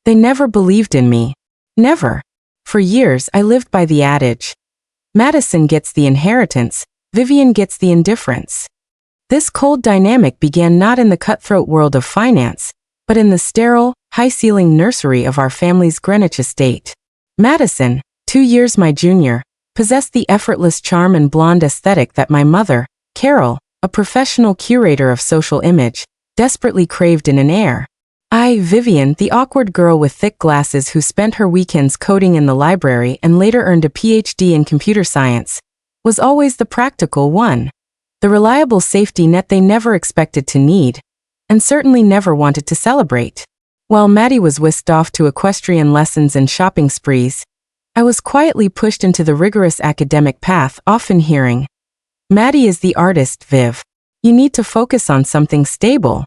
They never believed in me. Never. For years I lived by the adage, Madison gets the inheritance, Vivian gets the indifference. This cold dynamic began not in the cutthroat world of finance, but in the sterile, high-ceiling nursery of our family's Greenwich estate. Madison, 2 years my junior, possessed the effortless charm and blonde aesthetic that my mother, Carol, a professional curator of social image, desperately craved in an heir. I, Vivian, the awkward girl with thick glasses who spent her weekends coding in the library and later earned a PhD in computer science, was always the practical one. The reliable safety net they never expected to need, and certainly never wanted to celebrate. While Maddie was whisked off to equestrian lessons and shopping sprees, I was quietly pushed into the rigorous academic path, often hearing, Maddie is the artist, Viv. You need to focus on something stable.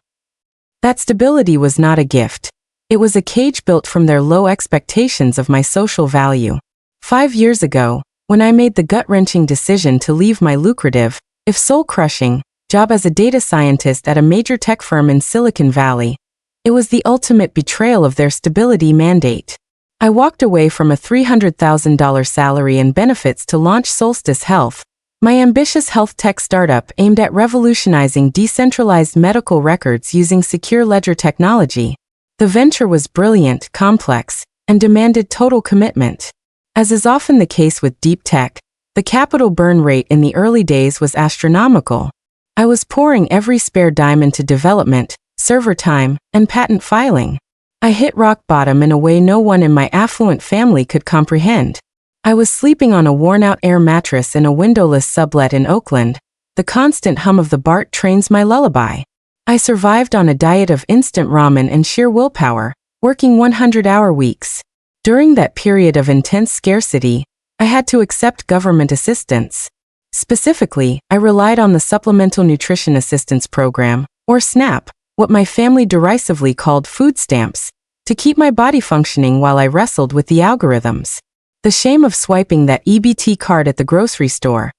That stability was not a gift. It was a cage built from their low expectations of my social value. 5 years ago, when I made the gut-wrenching decision to leave my lucrative, if soul-crushing, job as a data scientist at a major tech firm in Silicon Valley, it was the ultimate betrayal of their stability mandate. I walked away from a $300,000 salary and benefits to launch Solstice Health, my ambitious health tech startup aimed at revolutionizing decentralized medical records using secure ledger technology. The venture was brilliant, complex, and demanded total commitment. As is often the case with deep tech, the capital burn rate in the early days was astronomical. I was pouring every spare dime into development, server time, and patent filing. I hit rock bottom in a way no one in my affluent family could comprehend. I was sleeping on a worn-out air mattress in a windowless sublet in Oakland. The constant hum of the BART trains my lullaby. I survived on a diet of instant ramen and sheer willpower, working 100-hour weeks. During that period of intense scarcity, I had to accept government assistance. Specifically, I relied on the Supplemental Nutrition Assistance Program, or SNAP, what my family derisively called food stamps, to keep my body functioning while I wrestled with the algorithms. The shame of swiping that EBT card at the grocery store,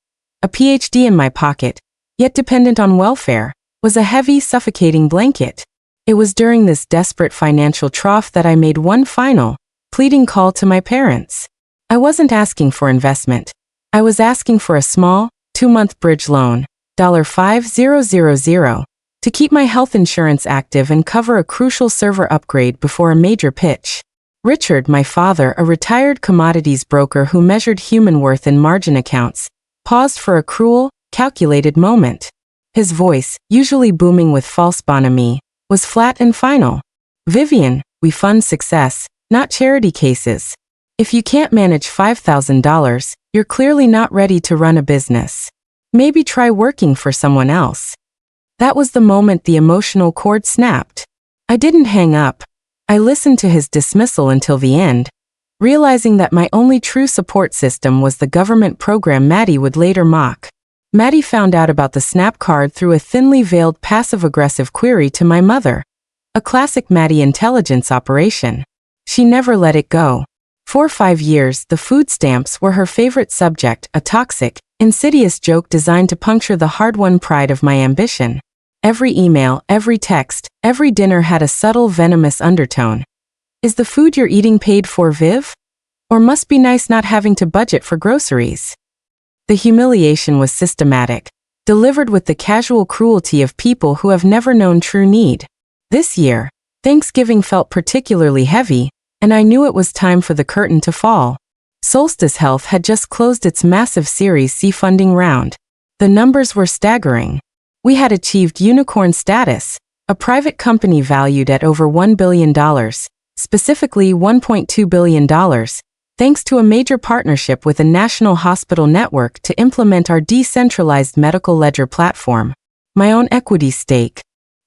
a PhD in my pocket, yet dependent on welfare, was a heavy, suffocating blanket. It was during this desperate financial trough that I made one final, pleading call to my parents. I wasn't asking for investment. I was asking for a small, 2-month bridge loan, $5,000, to keep my health insurance active and cover a crucial server upgrade before a major pitch. Richard, my father, a retired commodities broker who measured human worth in margin accounts, paused for a cruel, calculated moment. His voice, usually booming with false bonhomie, was flat and final. Vivian, we fund success, not charity cases. If you can't manage $5,000, you're clearly not ready to run a business. Maybe try working for someone else. That was the moment the emotional cord snapped. I didn't hang up. I listened to his dismissal until the end, realizing that my only true support system was the government program Maddie would later mock. Maddie found out about the SNAP card through a thinly veiled passive-aggressive query to my mother. A classic Maddie intelligence operation. She never let it go. For 5 years, the food stamps were her favorite subject, a toxic, insidious joke designed to puncture the hard-won pride of my ambition. Every email, every text, every dinner had a subtle, venomous undertone. Is the food you're eating paid for, Viv? Or must be nice not having to budget for groceries? The humiliation was systematic, delivered with the casual cruelty of people who have never known true need. This year, Thanksgiving felt particularly heavy, and I knew it was time for the curtain to fall. Solstice Health had just closed its massive Series C funding round. The numbers were staggering. We had achieved unicorn status, a private company valued at over $1 billion, specifically $1.2 billion, thanks to a major partnership with a national hospital network to implement our decentralized medical ledger platform. My own equity stake,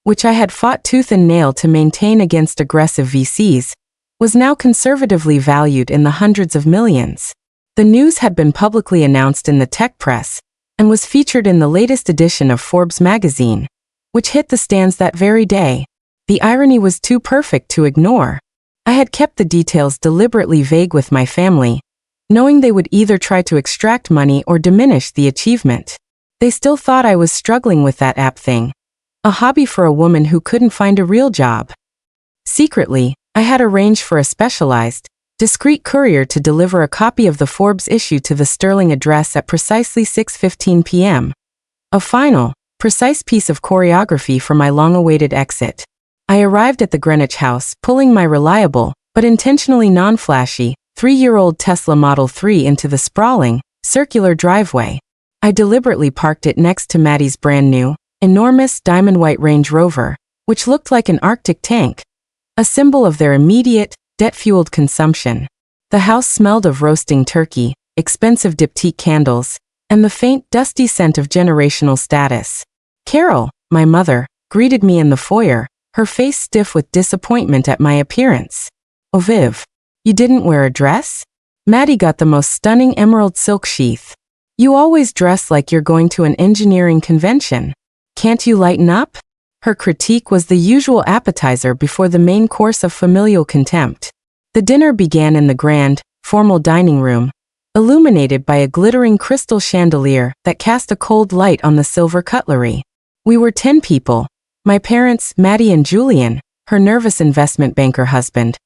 which I had fought tooth and nail to maintain against aggressive VCs, was now conservatively valued in the hundreds of millions. The news had been publicly announced in the tech press, and was featured in the latest edition of Forbes magazine, which hit the stands that very day. The irony was too perfect to ignore. I had kept the details deliberately vague with my family, knowing they would either try to extract money or diminish the achievement. They still thought I was struggling with that app thing, a hobby for a woman who couldn't find a real job. Secretly, I had arranged for a specialized, discreet courier to deliver a copy of the Forbes issue to the Sterling address at precisely 6:15 p.m. A final, precise piece of choreography for my long-awaited exit. I arrived at the Greenwich house, pulling my reliable, but intentionally non-flashy, 3-year-old Tesla Model 3 into the sprawling, circular driveway. I deliberately parked it next to Maddie's brand-new, enormous diamond-white Range Rover, which looked like an Arctic tank, a symbol of their immediate, debt-fueled consumption. The house smelled of roasting turkey, expensive diptyque candles, and the faint, dusty scent of generational status. Carol, my mother, greeted me in the foyer, her face stiff with disappointment at my appearance. "Oh Viv, you didn't wear a dress?" Maddie got the most stunning emerald silk sheath. "You always dress like you're going to an engineering convention. Can't you lighten up?" Her critique was the usual appetizer before the main course of familial contempt. The dinner began in the grand, formal dining room, illuminated by a glittering crystal chandelier that cast a cold light on the silver cutlery. We were 10 people. My parents, Maddie and Julian, her nervous investment banker husband,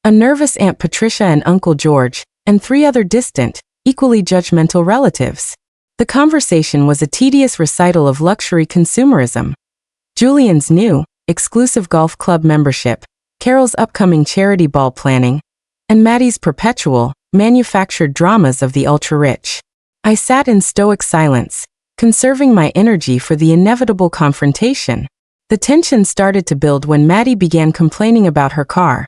a nervous Aunt Patricia and Uncle George, and 3 other distant, equally judgmental relatives. The conversation was a tedious recital of luxury consumerism. Julian's new, exclusive golf club membership, Carol's upcoming charity ball planning, and Maddie's perpetual, manufactured dramas of the ultra-rich. I sat in stoic silence, conserving my energy for the inevitable confrontation. The tension started to build when Maddie began complaining about her car,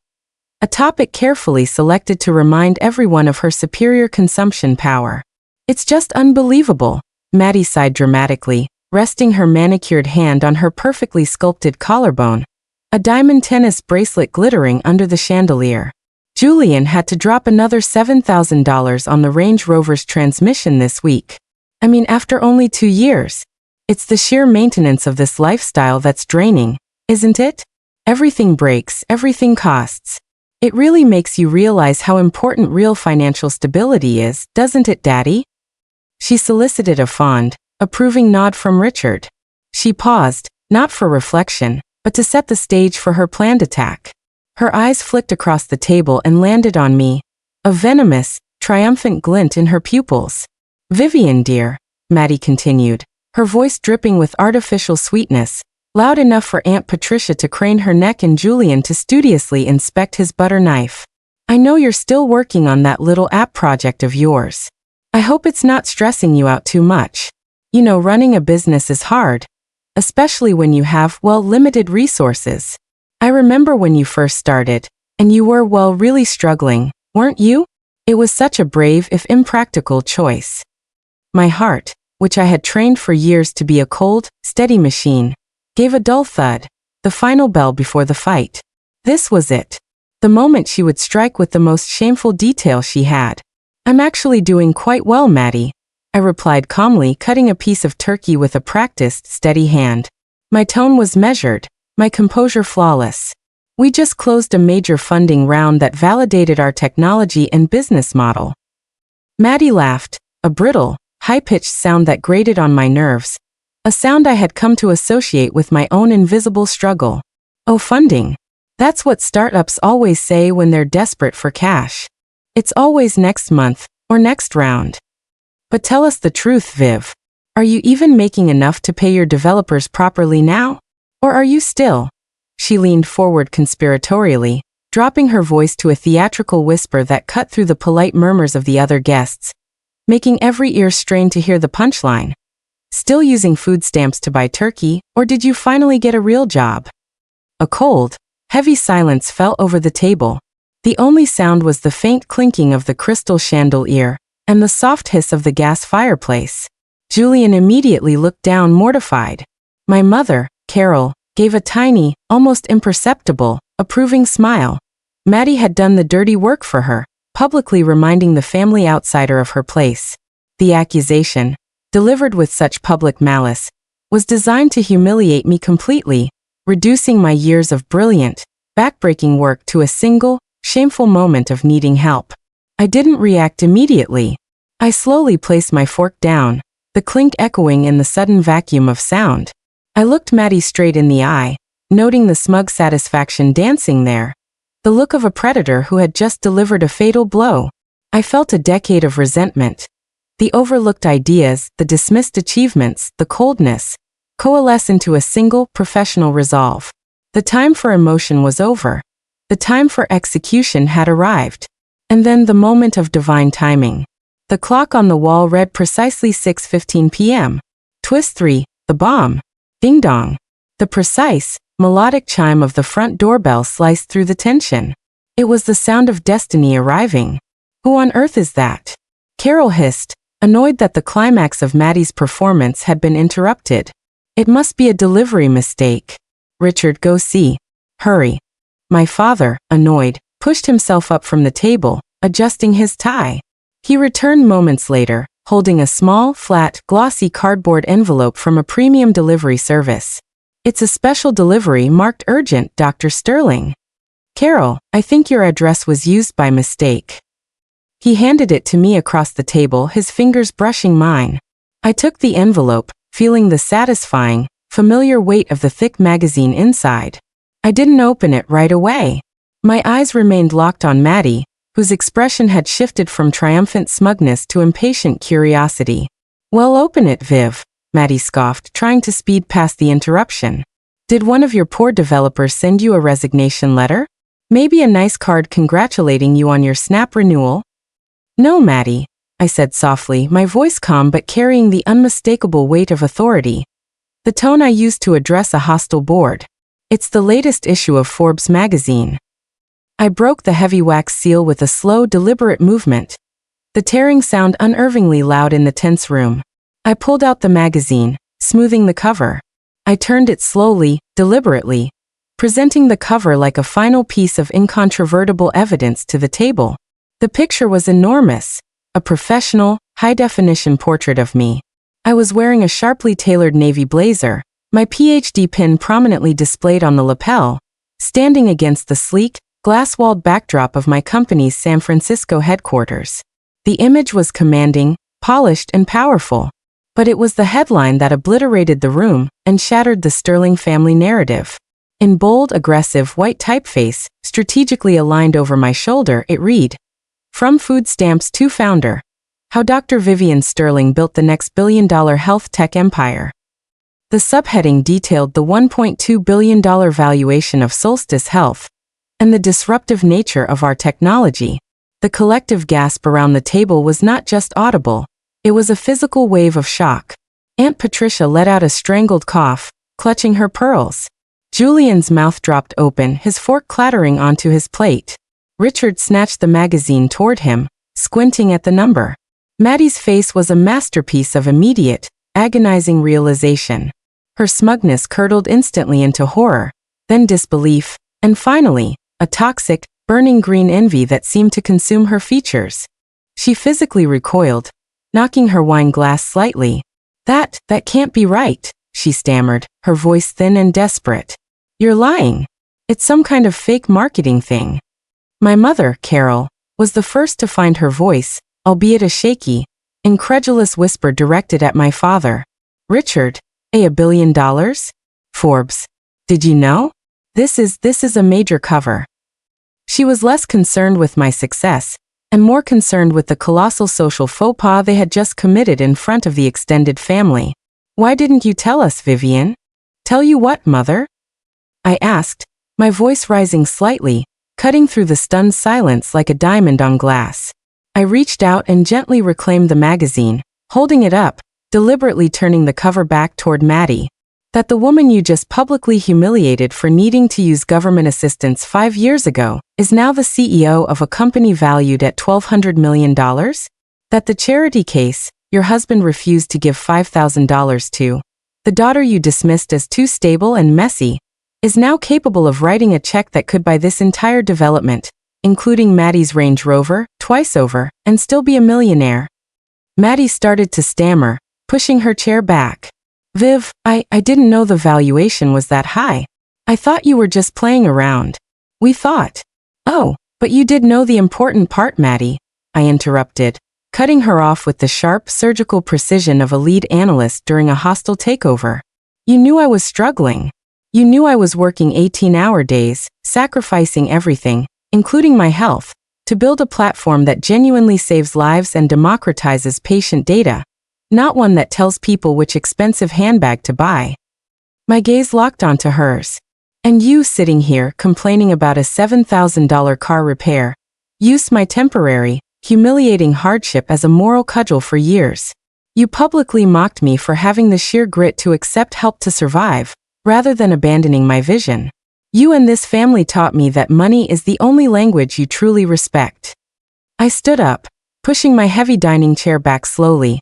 a topic carefully selected to remind everyone of her superior consumption power. "It's just unbelievable," Maddie sighed dramatically, resting her manicured hand on her perfectly sculpted collarbone, a diamond tennis bracelet glittering under the chandelier. "Julian had to drop another $7,000 on the Range Rover's transmission this week. I mean, after only 2 years. It's the sheer maintenance of this lifestyle that's draining, isn't it? Everything breaks, everything costs. It really makes you realize how important real financial stability is, doesn't it, Daddy?" She solicited a fond, approving nod from Richard. She paused, not for reflection, but to set the stage for her planned attack. Her eyes flicked across the table and landed on me, a venomous, triumphant glint in her pupils. "Vivian, dear," Maddie continued, her voice dripping with artificial sweetness, loud enough for Aunt Patricia to crane her neck and Julian to studiously inspect his butter knife. "I know you're still working on that little app project of yours. I hope it's not stressing you out too much. You know, running a business is hard, especially when you have, well, limited resources. I remember when you first started, and you were, well, really struggling, weren't you? It was such a brave, if impractical, choice." My heart, which I had trained for years to be a cold, steady machine, gave a dull thud, the final bell before the fight. This was it. The moment she would strike with the most shameful detail she had. "I'm actually doing quite well, Maddie," I replied calmly, cutting a piece of turkey with a practiced, steady hand. My tone was measured, my composure flawless. "We just closed a major funding round that validated our technology and business model." Maddie laughed, a brittle, high-pitched sound that grated on my nerves, a sound I had come to associate with my own invisible struggle. "Oh, funding. That's what startups always say when they're desperate for cash. It's always next month, or next round. But tell us the truth, Viv. Are you even making enough to pay your developers properly now? Or are you still?" She leaned forward conspiratorially, dropping her voice to a theatrical whisper that cut through the polite murmurs of the other guests, making every ear strain to hear the punchline. "Still using food stamps to buy turkey, or did you finally get a real job?" A cold, heavy silence fell over the table. The only sound was the faint clinking of the crystal chandelier and the soft hiss of the gas fireplace. Julian immediately looked down, mortified. My mother, Carol, gave a tiny, almost imperceptible, approving smile. Maddie had done the dirty work for her, publicly reminding the family outsider of her place. The accusation, delivered with such public malice, was designed to humiliate me completely, reducing my years of brilliant, backbreaking work to a single, shameful moment of needing help. I didn't react immediately. I slowly placed my fork down, the clink echoing in the sudden vacuum of sound. I looked Maddie straight in the eye, noting the smug satisfaction dancing there. the look of a predator who had just delivered a fatal blow. I felt a decade of resentment. The overlooked ideas, the dismissed achievements, the coldness, coalesce into a single, professional resolve. The time for emotion was over. The time for execution had arrived. And then the moment of divine timing. The clock on the wall read precisely 6:15 p.m. Twist 3, the bomb. Ding dong. The precise, melodic chime of the front doorbell sliced through the tension. It was the sound of destiny arriving. Who on earth is that? Carol hissed, annoyed that the climax of Maddie's performance had been interrupted. It must be a delivery mistake. Richard, go see. Hurry. My father, annoyed, pushed himself up from the table, adjusting his tie. He returned moments later, holding a small, flat, glossy cardboard envelope from a premium delivery service. It's a special delivery marked urgent, Dr. Sterling. Carol, I think your address was used by mistake. He handed it to me across the table, his fingers brushing mine. I took the envelope, feeling the satisfying, familiar weight of the thick magazine inside. I didn't open it right away. My eyes remained locked on Maddie, whose expression had shifted from triumphant smugness to impatient curiosity. Well, open it, Viv, Maddie scoffed, trying to speed past the interruption. Did one of your poor developers send you a resignation letter? Maybe a nice card congratulating you on your Snap renewal? No, Maddie, I said softly, my voice calm but carrying the unmistakable weight of authority. The tone I used to address a hostile board. It's the latest issue of Forbes magazine. I broke the heavy wax seal with a slow, deliberate movement. The tearing sound unnervingly loud in the tense room. I pulled out the magazine, smoothing the cover. I turned it slowly, deliberately, presenting the cover like a final piece of incontrovertible evidence to the table. The picture was enormous, a professional, high-definition portrait of me. I was wearing a sharply tailored navy blazer, my PhD pin prominently displayed on the lapel, standing against the sleek, glass-walled backdrop of my company's San Francisco headquarters. The image was commanding, polished and powerful, but it was the headline that obliterated the room and shattered the Sterling family narrative. In bold, aggressive, white typeface, strategically aligned over my shoulder, it read, "From food stamps to founder. How Dr. Vivian Sterling built the next billion-dollar health tech empire." The subheading detailed the $1.2 billion valuation of Solstice Health and the disruptive nature of our technology. The collective gasp around the table was not just audible, it was a physical wave of shock. Aunt Patricia let out a strangled cough, clutching her pearls. Julian's mouth dropped open, his fork clattering onto his plate. Richard snatched the magazine toward him, squinting at the number. Maddie's face was a masterpiece of immediate, agonizing realization. Her smugness curdled instantly into horror, then disbelief, and finally, a toxic, burning green envy that seemed to consume her features. She physically recoiled, knocking her wine glass slightly. That can't be right," she stammered, her voice thin and desperate. "You're lying. It's some kind of fake marketing thing." My mother, Carol, was the first to find her voice, albeit a shaky, incredulous whisper directed at my father. "Richard, $1 billion? Forbes. Did you know? This is a major cover." She was less concerned with my success, and more concerned with the colossal social faux pas they had just committed in front of the extended family. "Why didn't you tell us, Vivian?" "Tell you what, Mother?" I asked, my voice rising slightly, cutting through the stunned silence like a diamond on glass. I reached out and gently reclaimed the magazine, holding it up, deliberately turning the cover back toward Maddie. "That the woman you just publicly humiliated for needing to use government assistance 5 years ago is now the CEO of a company valued at $1,200 million? That the charity case your husband refused to give $5,000 to, the daughter you dismissed as too stable and messy, is now capable of writing a check that could buy this entire development, including Maddie's Range Rover, twice over, and still be a millionaire." Maddie started to stammer, pushing her chair back. "Viv, I didn't know the valuation was that high. I thought you were just playing around. We thought." "Oh, but you did know the important part, Maddie," I interrupted, cutting her off with the sharp, surgical precision of a lead analyst during a hostile takeover. "You knew I was struggling. You knew I was working 18-hour days, sacrificing everything, including my health, to build a platform that genuinely saves lives and democratizes patient data, not one that tells people which expensive handbag to buy. My gaze locked onto hers. And you sitting here complaining about a $7,000 car repair, used my temporary, humiliating hardship as a moral cudgel for years. You publicly mocked me for having the sheer grit to accept help to survive, rather than abandoning my vision. You and this family taught me that money is the only language you truly respect. I stood up, pushing my heavy dining chair back slowly,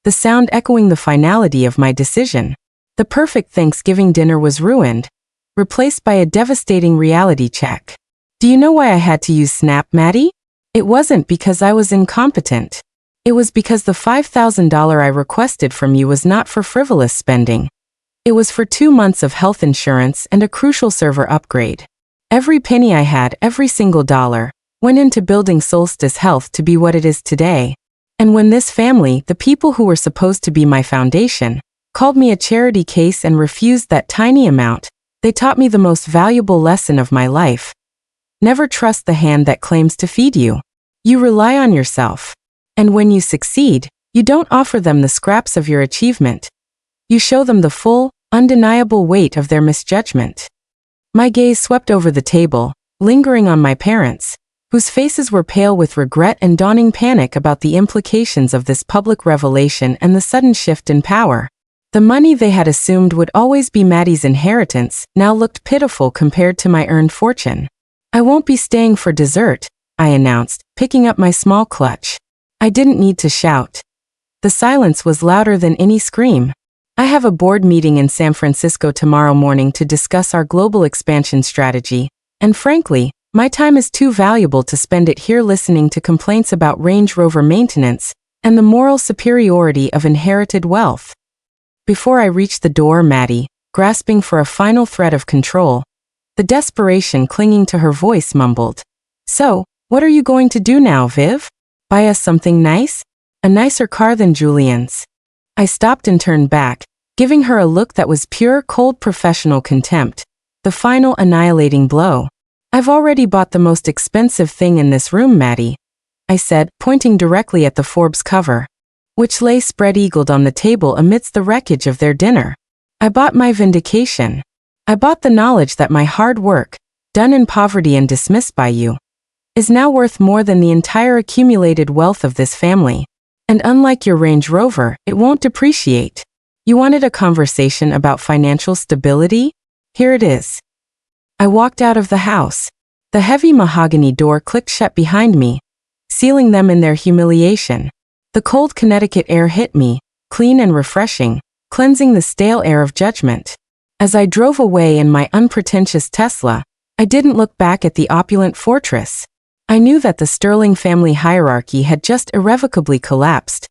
the sound echoing the finality of my decision. The perfect Thanksgiving dinner was ruined, replaced by a devastating reality check. Do you know why I had to use Snap, Maddie? It wasn't because I was incompetent. It was because the $5,000 I requested from you was not for frivolous spending. It was for 2 months of health insurance and a crucial server upgrade. Every penny I had, every single dollar, went into building Solstice Health to be what it is today. And when this family, the people who were supposed to be my foundation, called me a charity case and refused that tiny amount, they taught me the most valuable lesson of my life. Never trust the hand that claims to feed you. You rely on yourself. And when you succeed, you don't offer them the scraps of your achievement. You show them the full, undeniable weight of their misjudgment. My gaze swept over the table, lingering on my parents, whose faces were pale with regret and dawning panic about the implications of this public revelation and the sudden shift in power. The money they had assumed would always be Maddie's inheritance now looked pitiful compared to my earned fortune. I won't be staying for dessert, I announced, picking up my small clutch. I didn't need to shout. The silence was louder than any scream. I have a board meeting in San Francisco tomorrow morning to discuss our global expansion strategy, and frankly, my time is too valuable to spend it here listening to complaints about Range Rover maintenance and the moral superiority of inherited wealth. Before I reached the door, Maddie, grasping for a final thread of control, the desperation clinging to her voice mumbled, "So, what are you going to do now, Viv? Buy us something nice? A nicer car than Julian's?" I stopped and turned back, giving her a look that was pure, cold professional contempt, the final annihilating blow. "I've already bought the most expensive thing in this room, Maddie," I said, pointing directly at the Forbes cover, which lay spread-eagled on the table amidst the wreckage of their dinner. "I bought my vindication. I bought the knowledge that my hard work, done in poverty and dismissed by you, is now worth more than the entire accumulated wealth of this family. And unlike your Range Rover, it won't depreciate. You wanted a conversation about financial stability? Here it is." I walked out of the house. The heavy mahogany door clicked shut behind me, sealing them in their humiliation. The cold Connecticut air hit me, clean and refreshing, cleansing the stale air of judgment. As I drove away in my unpretentious Tesla, I didn't look back at the opulent fortress. I knew that the Sterling family hierarchy had just irrevocably collapsed,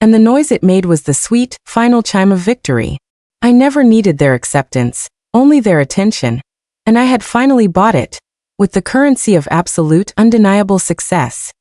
and the noise it made was the sweet, final chime of victory. I never needed their acceptance, only their attention, and I had finally bought it, with the currency of absolute, undeniable success.